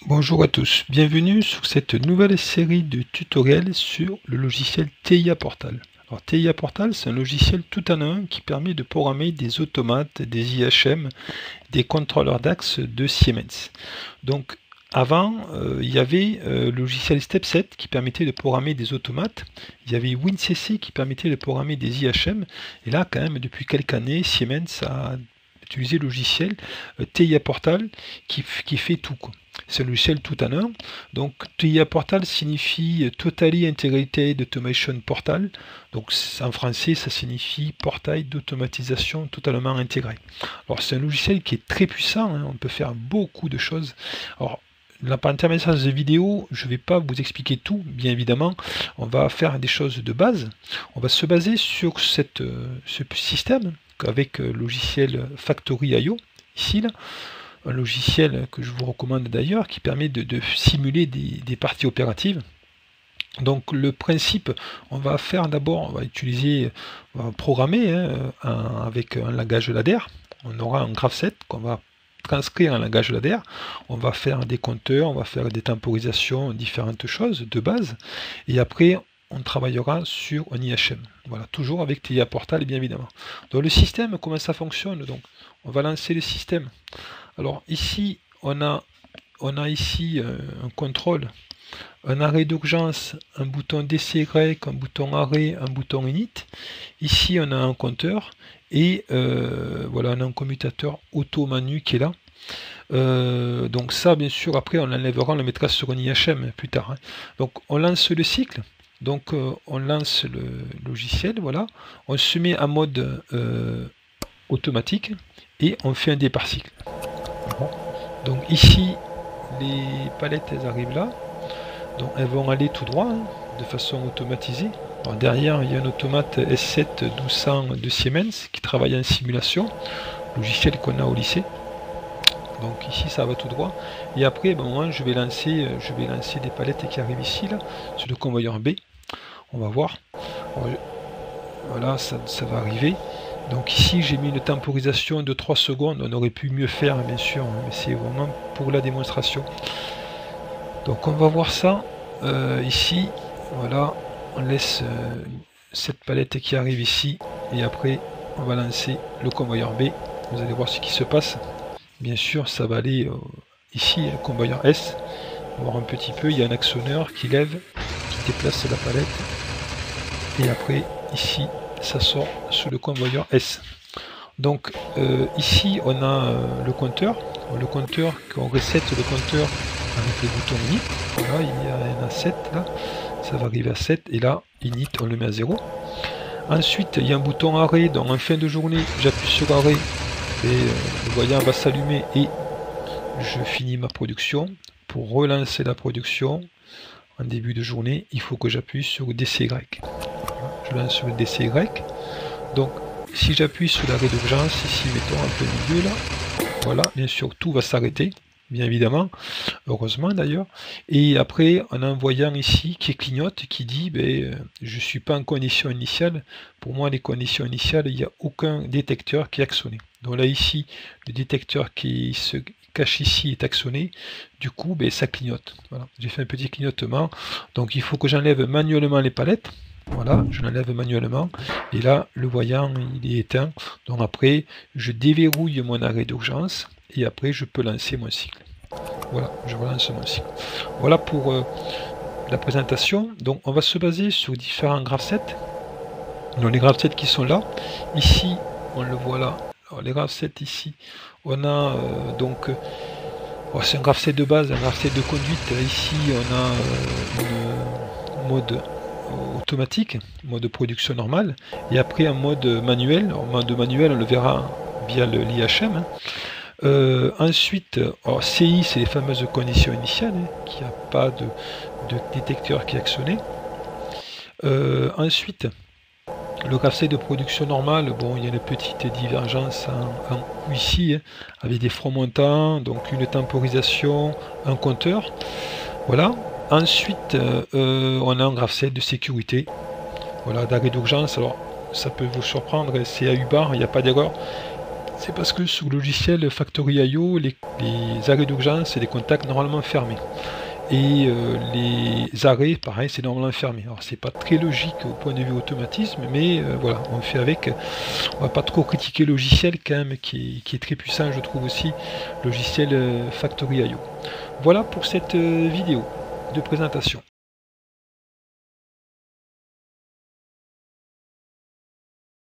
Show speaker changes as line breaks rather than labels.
Bonjour à tous, bienvenue sur cette nouvelle série de tutoriels sur le logiciel TIA Portal. Alors TIA Portal, c'est un logiciel tout en un qui permet de programmer des automates, des IHM, des contrôleurs d'axe de Siemens. Donc avant, il y avait le logiciel Stepset qui permettait de programmer des automates, il y avait WinCC qui permettait de programmer des IHM, et là quand même depuis quelques années, Siemens a utilisé le logiciel TIA Portal qui fait tout, quoi. C'est un logiciel tout en un. Donc TIA Portal signifie Totally Integrated Automation Portal. Donc en français, ça signifie portail d'automatisation totalement intégré. Alors c'est un logiciel qui est très puissant, hein. On peut faire beaucoup de choses. Alors par l'intermédiaire de cette vidéo, je ne vais pas vous expliquer tout, bien évidemment. On va faire des choses de base. On va se baser sur ce système avec le logiciel Factory.io, ici là. Un logiciel que je vous recommande d'ailleurs, qui permet de simuler des parties opératives. Donc le principe, on va faire d'abord, on va programmer avec un langage ladder. On aura un graph set qu'on va transcrire en langage ladder. On va faire des compteurs, on va faire des temporisations, différentes choses de base. Et après, on travaillera sur un IHM. Voilà, toujours avec TIA Portal, bien évidemment. Donc le système, comment ça fonctionne? Donc, on va lancer le système. Alors ici, on a ici un contrôle, un arrêt d'urgence, un bouton DCY, un bouton arrêt, un bouton init. Ici, on a un compteur et voilà, on a un commutateur auto-manu qui est là. Donc ça, bien sûr, après, on l'enlèvera, on le mettra sur un IHM plus tard, hein. Donc on lance le cycle. Donc on lance le logiciel, voilà. On se met en mode automatique et on fait un départ cycle. Donc ici, les palettes elles arrivent là, donc elles vont aller tout droit, hein, de façon automatisée. Alors derrière, il y a un automate S7 1200 de Siemens qui travaille en simulation, logiciel qu'on a au lycée. Donc ici, ça va tout droit. Et après, ben, moi, je vais lancer des palettes qui arrivent ici, là, sur le convoyeur B. On va voir. Alors, voilà, ça va arriver. Donc ici j'ai mis une temporisation de 3 secondes, on aurait pu mieux faire bien sûr, mais c'est vraiment pour la démonstration. Donc on va voir ça ici, voilà, on laisse cette palette qui arrive ici, et après on va lancer le convoyeur B, vous allez voir ce qui se passe. Bien sûr ça va aller ici, le convoyeur S, on va voir un petit peu, il y a un actionneur qui lève, qui déplace la palette, et après ici ça sort sur le convoyeur S. Donc ici on a le compteur qu'on reset le compteur avec les boutons init. Voilà, il y en a 7 là, ça va arriver à 7 et là init on le met à 0. Ensuite il y a un bouton arrêt, donc en fin de journée j'appuie sur arrêt et le voyant va s'allumer et je finis ma production. Pour relancer la production en début de journée, il faut que j'appuie sur DCY. Je lance sur le DCY. Donc, si j'appuie sur l'arrêt d'urgence, ici, mettons un peu au milieu là, voilà, bien sûr, tout va s'arrêter, bien évidemment, heureusement d'ailleurs. Et après, on a un voyant ici qui clignote, qui dit, je ne suis pas en condition initiale. Pour moi, les conditions initiales, il n'y a aucun détecteur qui est actionné. Donc là, ici, le détecteur qui se cache ici est actionné, du coup, ça clignote. Voilà, j'ai fait un petit clignotement. Donc, il faut que j'enlève manuellement les palettes. Voilà, je l'enlève manuellement. Et là, le voyant, il est éteint. Donc après, je déverrouille mon arrêt d'urgence. Et après, je peux lancer mon cycle. Voilà, je relance mon cycle. Voilà pour la présentation. Donc, on va se baser sur différents graph-sets. Donc, les graph-sets qui sont là. Ici, on le voit là. Alors, les graph-sets ici, on a c'est un graph-set de base, un graph-set de conduite. Ici, on a une mode automatique, mode de production normal, et après un mode manuel. En mode manuel, on le verra via l'IHM. Ensuite, CI, c'est les fameuses conditions initiales, qu'il n'y a pas de détecteur qui est actionné. Ensuite, le graph-set de production normale, bon, il y a une petite divergence en ici, avec des fronts montants, donc une temporisation, un compteur. Voilà. Ensuite, on a un graph-set de sécurité, voilà, d'arrêt d'urgence. Alors, ça peut vous surprendre, c'est à U-bar, il n'y a pas d'erreur. C'est parce que sur le logiciel Factory.io, les arrêts d'urgence et les contacts normalement fermés. Et les arrêts, pareil, c'est normalement fermé. Alors c'est pas très logique au point de vue automatisme, mais voilà, on fait avec. On va pas trop critiquer le logiciel quand même, qui est très puissant, je trouve aussi, logiciel Factory.io. Voilà pour cette vidéo de présentation.